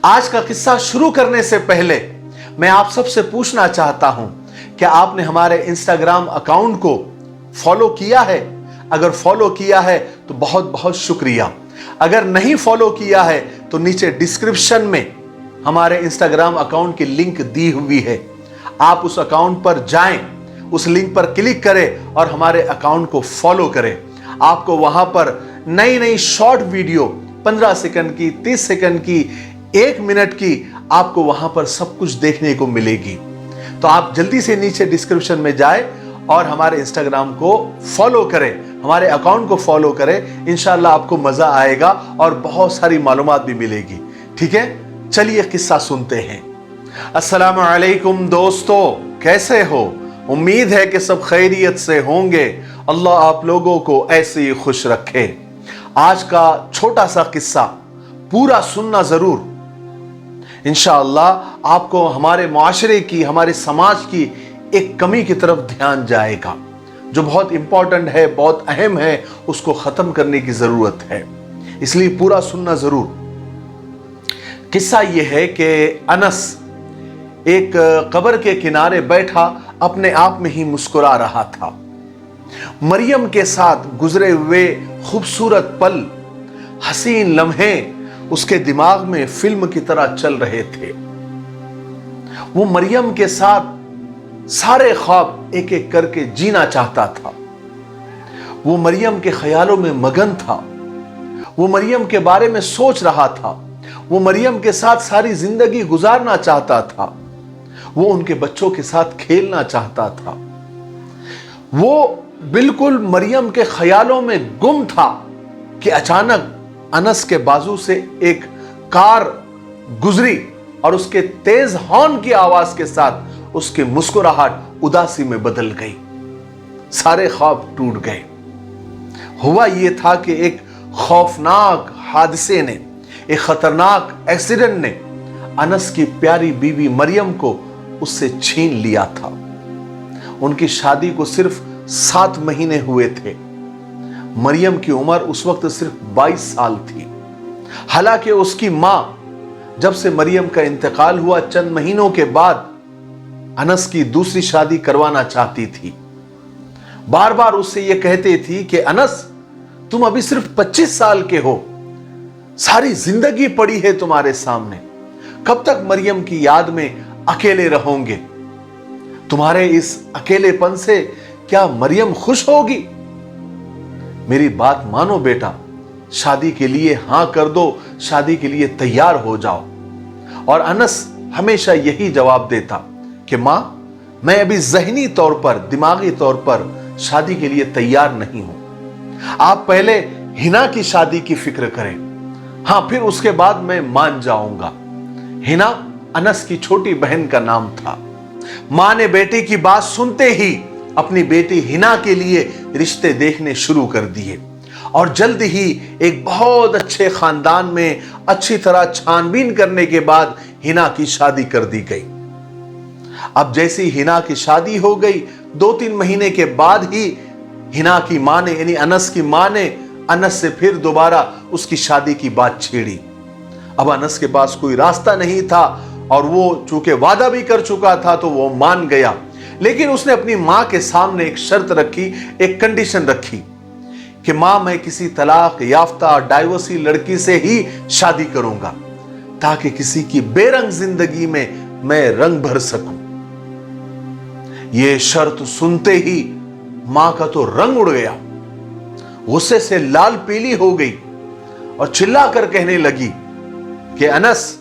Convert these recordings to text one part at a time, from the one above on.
आज का किस्सा शुरू करने से पहले मैं आप सबसे पूछना चाहता हूं, क्या आपने हमारे इंस्टाग्राम अकाउंट को फॉलो किया है? अगर फॉलो किया है तो बहुत बहुत शुक्रिया। अगर नहीं फॉलो किया है तो नीचे डिस्क्रिप्शन में हमारे इंस्टाग्राम अकाउंट की लिंक दी हुई है। आप उस अकाउंट पर जाएं, उस लिंक पर क्लिक करें और हमारे अकाउंट को फॉलो करें। आपको वहां पर नई नई शॉर्ट वीडियो 15 सेकंड की, 30 सेकंड की, 1 मिनट की आपको वहां पर सब कुछ देखने को मिलेगी। तो आप जल्दी से नीचे डिस्क्रिप्शन में जाएं और हमारे इंस्टाग्राम को फॉलो करें, हमारे अकाउंट को फॉलो करें। इंशाल्लाह आपको मजा आएगा और बहुत सारी मालूमात भी मिलेगी। ठीक है, चलिए किस्सा सुनते हैं। अस्सलाम वालेकुम दोस्तों, कैसे हो? उम्मीद है कि सब खैरियत से होंगे। अल्लाह आप लोगों को ऐसे ही खुश रखे। आज का छोटा सा किस्सा पूरा सुनना जरूर। इंशाअल्लाह आपको हमारे मुआशरे की, हमारे समाज की एक कमी की तरफ ध्यान जाएगा जो बहुत इंपॉर्टेंट है, बहुत अहम है, उसको खत्म करने की जरूरत है, इसलिए पूरा सुनना जरूर। किस्सा यह है कि अनस एक कब्र के किनारे बैठा अपने आप में ही मुस्कुरा रहा था। मरियम के साथ गुजरे हुए खूबसूरत पल, हसीन लम्हे उसके दिमाग में फिल्म की तरह चल रहे थे। वो मरियम के साथ सारे ख्वाब एक एक करके जीना चाहता था। वो मरियम के ख्यालों में मगन था। वो मरियम के बारे में सोच रहा था। वो मरियम के साथ सारी जिंदगी गुजारना चाहता था। वो उनके बच्चों के साथ खेलना चाहता था। वो बिल्कुल मरियम के ख्यालों में गुम था कि अचानक अनस के बाजू से एक कार गुजरी और उसके तेज हॉर्न की आवाज के साथ उसकी मुस्कुराहट उदासी में बदल गई। सारे ख्वाब टूट गए। हुआ यह था कि एक खौफनाक हादसे ने, एक खतरनाक एक्सीडेंट ने अनस की प्यारी बीवी मरियम को उससे छीन लिया था। उनकी शादी को सिर्फ 7 महीने हुए थे। मरियम की उम्र उस वक्त सिर्फ 22 साल थी। हालांकि उसकी मां जब से मरियम का इंतकाल हुआ चंद महीनों के बाद अनस की दूसरी शादी करवाना चाहती थी। बार बार उससे यह कहते थी कि अनस, तुम अभी सिर्फ 25 साल के हो, सारी जिंदगी पड़ी है तुम्हारे सामने। कब तक मरियम की याद में अकेले रहोगे? तुम्हारे इस अकेलेपन से क्या मरियम खुश होगी? मेरी बात मानो बेटा, शादी के लिए हां कर दो, शादी के लिए तैयार हो जाओ। और अनस हमेशा यही जवाब देता कि मां, मैं अभी ज़हनी तौर पर, दिमागी तौर पर शादी के लिए तैयार नहीं हूं। आप पहले हिना की शादी की फिक्र करें, हां फिर उसके बाद मैं मान जाऊंगा। हिना अनस की छोटी बहन का नाम था। मां ने बेटे की बात सुनते ही अपनी बेटी हिना के लिए रिश्ते देखने शुरू कर दिए और जल्द ही एक बहुत अच्छे खानदान में अच्छी तरह छानबीन करने के बाद हिना की शादी कर दी गई। अब जैसी हिना की शादी हो गई, 2-3 महीने के बाद ही हिना की मां ने, यानी अनस की मां ने अनस से फिर दोबारा उसकी शादी की बात छेड़ी। अब अनस के पास कोई रास्ता नहीं था और वो चूंकि वादा भी कर चुका था तो वो मान गया। लेकिन उसने अपनी मां के सामने एक शर्त रखी, एक कंडीशन रखी कि मां, मैं किसी तलाक याफ्ता डाइवोर्सी लड़की से ही शादी करूंगा ताकि किसी की बेरंग जिंदगी में मैं रंग भर सकूं। यह शर्त सुनते ही मां का तो रंग उड़ गया, गुस्से से लाल पीली हो गई और चिल्लाकर कहने लगी कि अनस,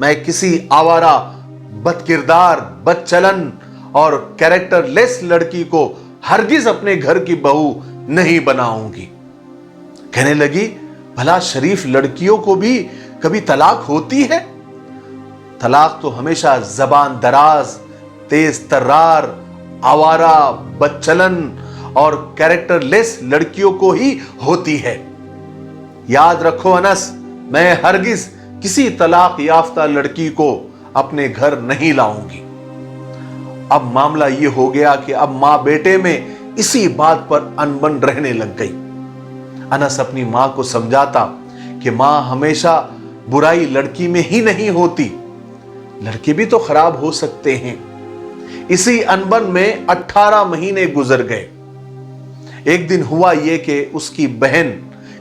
मैं किसी आवारा, बदकिरदार, बदचलन और कैरेक्टरलेस लड़की को हरगिज अपने घर की बहू नहीं बनाऊंगी। कहने लगी, भला शरीफ लड़कियों को भी कभी तलाक होती है? तलाक तो हमेशा जबान दराज, तेज तर्रार, आवारा, बदचलन और कैरेक्टरलेस लड़कियों को ही होती है। याद रखो अनस, मैं हरगिज किसी तलाक याफ्ता लड़की को अपने घर नहीं लाऊंगी। अब मामला यह हो गया कि अब मां बेटे में इसी बात पर अनबन रहने लग गई। अनस अपनी मां को समझाता कि मां, हमेशा बुराई लड़की में ही नहीं होती, लड़के भी तो खराब हो सकते हैं। इसी अनबन में 18 महीने गुजर गए। एक दिन हुआ यह कि उसकी बहन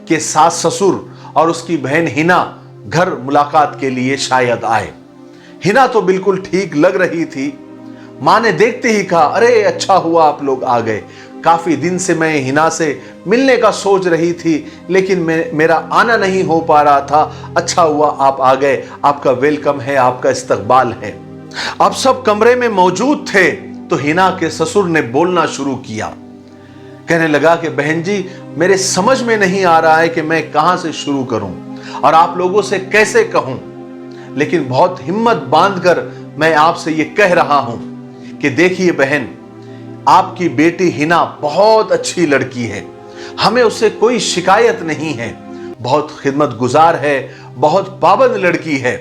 के सास ससुर और उसकी बहन हिना घर मुलाकात के लिए शायद आए। हिना तो बिल्कुल ठीक लग रही थी। मां ने देखते ही कहा, अरे अच्छा हुआ आप लोग आ गए। काफी दिन से मैं हिना से मिलने का सोच रही थी, लेकिन मेरा आना नहीं हो पा रहा था। अच्छा हुआ आप आ गए, आपका वेलकम है, आपका इस्तकबाल है। अब सब कमरे में मौजूद थे तो हिना के ससुर ने बोलना शुरू किया। कहने लगा कि बहन जी, मेरे समझ में नहीं आ रहा है कि मैं कहां से शुरू करूं और आप लोगों से कैसे कहूं, लेकिन बहुत हिम्मत बांधकर मैं आपसे ये कह रहा हूं कि देखिए बहन, आपकी बेटी हिना बहुत अच्छी लड़की है, हमें उससे कोई शिकायत नहीं है, बहुत खिदमतगुजार है, बहुत पाबंद लड़की है।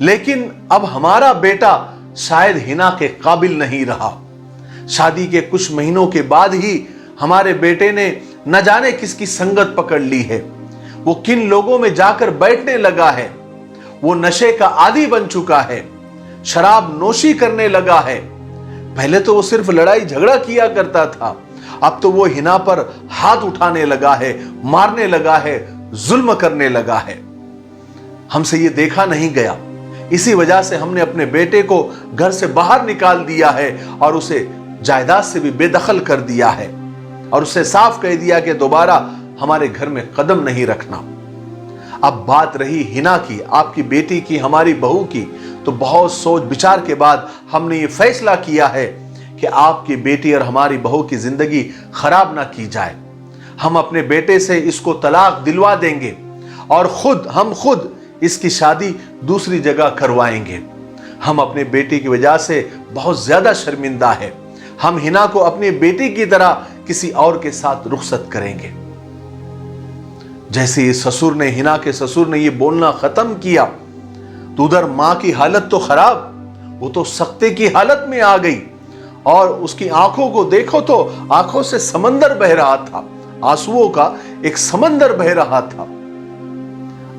लेकिन अब हमारा बेटा शायद हिना के काबिल नहीं रहा। शादी के कुछ महीनों के बाद ही हमारे बेटे ने न जाने किसकी संगत पकड़ ली है। वो किन लोगों में जाकर बैठने लगा है। वो नशे का आदी बन चुका है, शराब नोशी करने लगा है। पहले तो वो सिर्फ लड़ाई झगड़ा किया करता था, अब तो वो हिना पर हाथ उठाने लगा है, मारने लगा है, जुल्म करने लगा है। हमसे ये देखा नहीं गया, इसी वजह से हमने अपने बेटे को घर से बाहर निकाल दिया है और उसे जायदाद से भी बेदखल कर दिया है और उसे साफ कह दिया कि दोबारा हमारे घर में कदम नहीं रखना। अब बात रही हिना की, आपकी बेटी की, हमारी बहू की, तो बहुत सोच विचार के बाद हमने ये फैसला किया है कि आपकी बेटी और हमारी बहू की जिंदगी खराब ना की जाए। हम अपने बेटे से इसको तलाक दिलवा देंगे और हम खुद इसकी शादी दूसरी जगह करवाएंगे। हम अपने बेटी की वजह से बहुत ज्यादा शर्मिंदा है। हम हिना को अपनी बेटी की तरह किसी और के साथ रुखसत करेंगे। जैसे ससुर ने, हिना के ससुर ने ये बोलना खत्म किया तो उधर मां की हालत तो खराब, वो तो सख्ते की हालत में आ गई और उसकी आंखों को देखो तो आंखों से समंदर बह रहा था, आंसुओं का एक समंदर बह रहा था।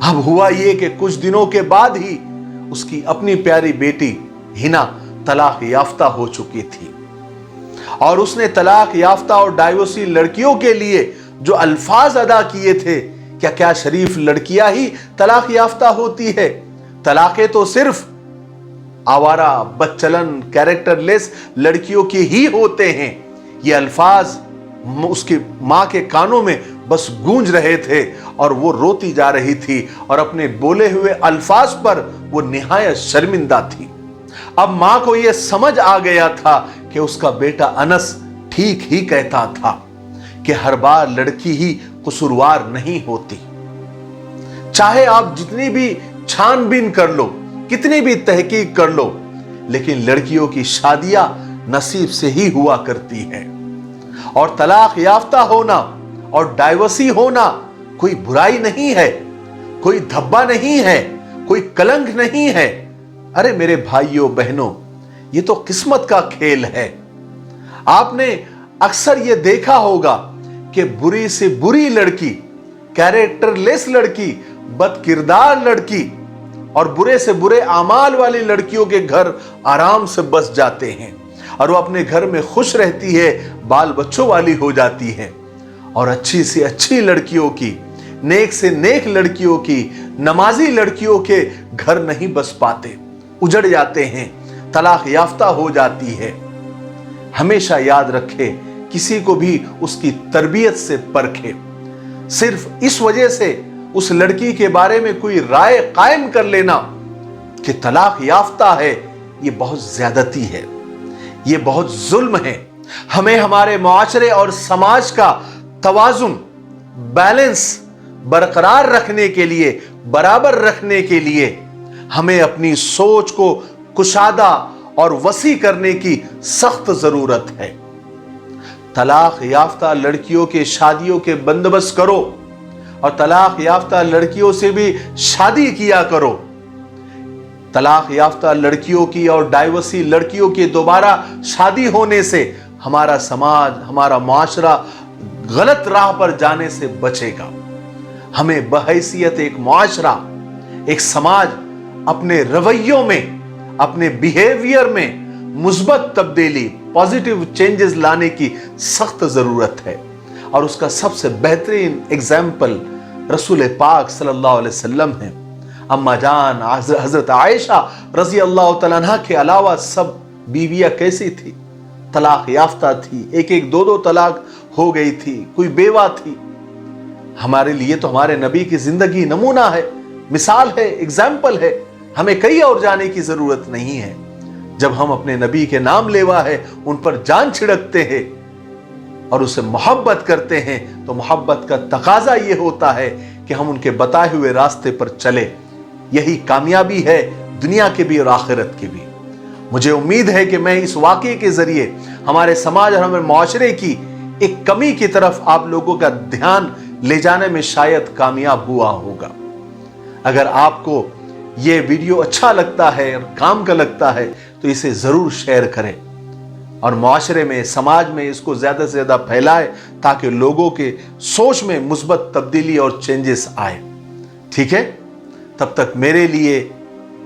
अब हुआ ये कि कुछ दिनों के बाद ही उसकी अपनी प्यारी बेटी हिना तलाक याफ्ता हो चुकी थी और उसने तलाक याफ्ता और डाइवोर्सी लड़कियों के लिए जो अल्फाज अदा किए थे, क्या शरीफ लड़कियां ही तलाक याफ्ता होती है? तलाकें तो सिर्फ आवारा, बदचलन, कैरेक्टरलेस लड़कियों के ही होते हैं। ये अल्फाज उसकी मां के कानों में बस गूंज रहे थे और वो रोती जा रही थी और अपने बोले हुए अल्फाज पर वो निहायत शर्मिंदा थी। अब मां को यह समझ आ गया था कि उसका बेटा अनस ठीक ही कहता था कि हर बार लड़की ही कसूरवार नहीं होती। चाहे आप जितनी भी छानबीन कर लो, कितनी भी तहकीक कर लो, लेकिन लड़कियों की शादियां नसीब से ही हुआ करती हैं और तलाक याफ्ता होना और डाइवोर्सी होना कोई बुराई नहीं है, कोई धब्बा नहीं है, कोई कलंक नहीं है। अरे मेरे भाइयों बहनों, ये तो किस्मत का खेल है। आपने अक्सर ये देखा होगा कि बुरी से बुरी लड़की, कैरेक्टरलेस लड़की, बदकिरदार लड़की और बुरे से बुरे आमाल वाली लड़कियों के घर आराम से बस जाते हैं और वो अपने घर में खुश रहती है, बाल बच्चों वाली हो जाती है। और अच्छी से अच्छी लड़कियों की, नेक से नेक लड़कियों की, नमाजी लड़कियों के घर नहीं बस पाते, उजड़ जाते हैं, तलाक याफ्ता हो जाती है। हमेशा याद रखे, किसी को भी उसकी तरबियत से परखे। सिर्फ इस वजह से उस लड़की के बारे में कोई राय कायम कर लेना कि तलाक याफ्ता है, ये बहुत ज्यादती है, ये बहुत जुल्म है। हमें हमारे मुआशरे और समाज का तवाजुन, बैलेंस बरकरार रखने के लिए, बराबर रखने के लिए हमें अपनी सोच को कुशादा और वसी करने की सख्त जरूरत है। तलाक याफ्ता लड़कियों के शादियों के बंदोबस्त करो और तलाक याफ्ता लड़कियों से भी शादी किया करो। तलाक याफ्ता लड़कियों की और डाइवोर्सी लड़कियों की दोबारा शादी होने से हमारा समाज, हमारा मुआशरा गलत राह पर जाने से बचेगा। हमें बहैसियत एक मुआशरा, ایک سماج اپنے رویوں میں، اپنے بیہیویئر میں مثبت تبدیلی، پازیٹیو چینجز لانے کی سخت ضرورت ہے، اور اس کا سب سے بہترین ایگزامپل رسول پاک صلی اللہ علیہ وسلم ہے۔ اما جان حضرت عائشہ رضی اللہ تعالیٰ عنہ کے علاوہ سب بیویاں کیسی تھی؟ طلاق یافتہ تھی، ایک ایک دو دو طلاق ہو گئی تھی، کوئی بیوہ تھی۔ ہمارے لیے تو ہمارے نبی کی زندگی نمونہ ہے، مثال ہے، ایگزامپل ہے، ہمیں کہیں اور جانے کی ضرورت نہیں ہے۔ جب ہم اپنے نبی کے نام لیوا ہے ان پر جان چھڑکتے ہیں اور اسے محبت کرتے ہیں، تو محبت کا تقاضا یہ ہوتا ہے کہ ہم ان کے بتائے ہوئے راستے پر چلیں۔ یہی کامیابی ہے دنیا کے بھی اور آخرت کے بھی۔ مجھے امید ہے کہ میں اس واقعے کے ذریعے ہمارے سماج اور ہمارے معاشرے کی ایک کمی کی طرف آپ لوگوں کا دھیان لے جانے میں شاید کامیاب ہوا ہوگا۔ اگر آپ کو یہ ویڈیو اچھا لگتا ہے اور کام کا لگتا ہے تو اسے ضرور شیئر کریں اور معاشرے میں، سماج میں اس کو زیادہ سے زیادہ پھیلائے تاکہ لوگوں کے سوچ میں مثبت تبدیلی اور چینجز آئے۔ ٹھیک ہے؟ تب تک میرے لیے،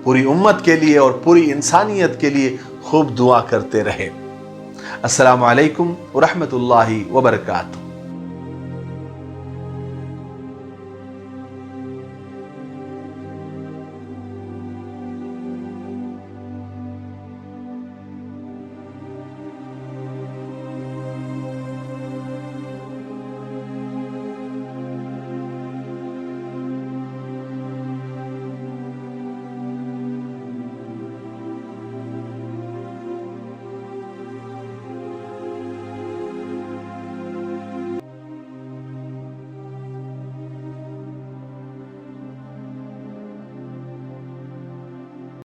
پوری امت کے لیے اور پوری انسانیت کے لیے خوب دعا کرتے رہے۔ السلام علیکم ورحمۃ اللہ وبرکاتہ۔